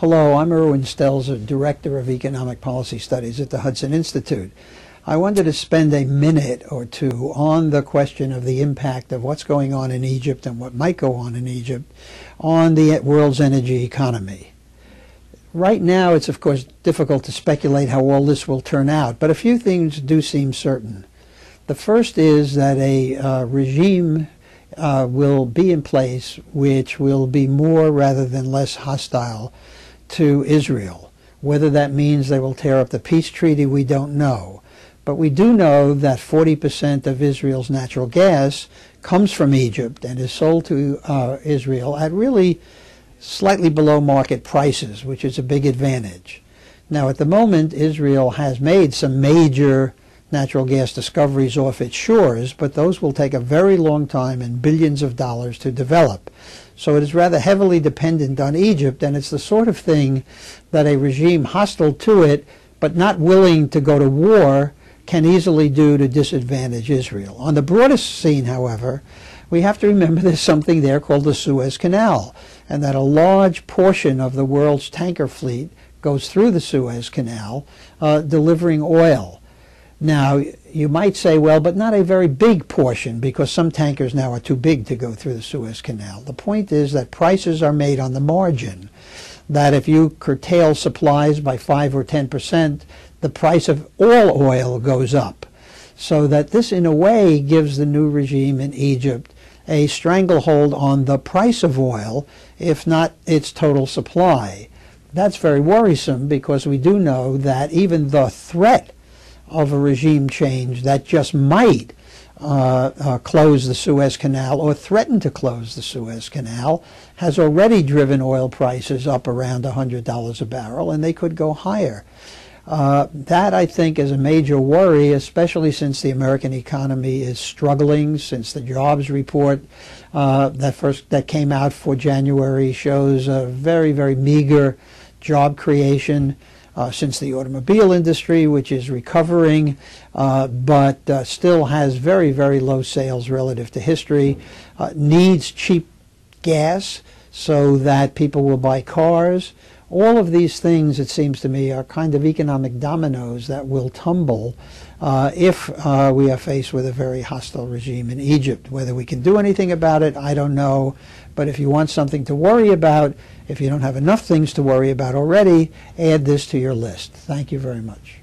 Hello, I'm Irwin Stelzer, Director of Economic Policy Studies at the Hudson Institute. I wanted to spend a minute or two on the question of the impact of what's going on in Egypt and what might go on in Egypt on the world's energy economy. Right now, it's of course difficult to speculate how all this will turn out, but a few things do seem certain. The first is that a regime will be in place which will be more rather than less hostile to Israel. Whether that means they will tear up the peace treaty, we don't know. But we do know that 40% of Israel's natural gas comes from Egypt and is sold to Israel at really slightly below market prices, which is a big advantage. Now, at the moment, Israel has made some major natural gas discoveries off its shores, but those will take a very long time and billions of dollars to develop. So it is rather heavily dependent on Egypt, and it's the sort of thing that a regime hostile to it, but not willing to go to war, can easily do to disadvantage Israel. On the broadest scene, however, we have to remember there's something there called the Suez Canal, and that a large portion of the world's tanker fleet goes through the Suez Canal, delivering oil. Now, you might say, well, but not a very big portion, because some tankers now are too big to go through the Suez Canal. The point is that prices are made on the margin, that if you curtail supplies by 5 or 10%, the price of all oil goes up. So that this, in a way, gives the new regime in Egypt a stranglehold on the price of oil, if not its total supply. That's very worrisome, because we do know that even the threat of a regime change that just might close the Suez Canal or threaten to close the Suez Canal has already driven oil prices up around $100 a barrel, and they could go higher. That, I think, is a major worry, especially since the American economy is struggling, since the jobs report that came out for January shows a very, very meager job creation, since the automobile industry, which is recovering, but still has very, very low sales relative to history, needs cheap gas so that people will buy cars. All of these things, it seems to me, are kind of economic dominoes that will tumble if we are faced with a very hostile regime in Egypt. Whether we can do anything about it, I don't know. But if you want something to worry about, if you don't have enough things to worry about already, add this to your list. Thank you very much.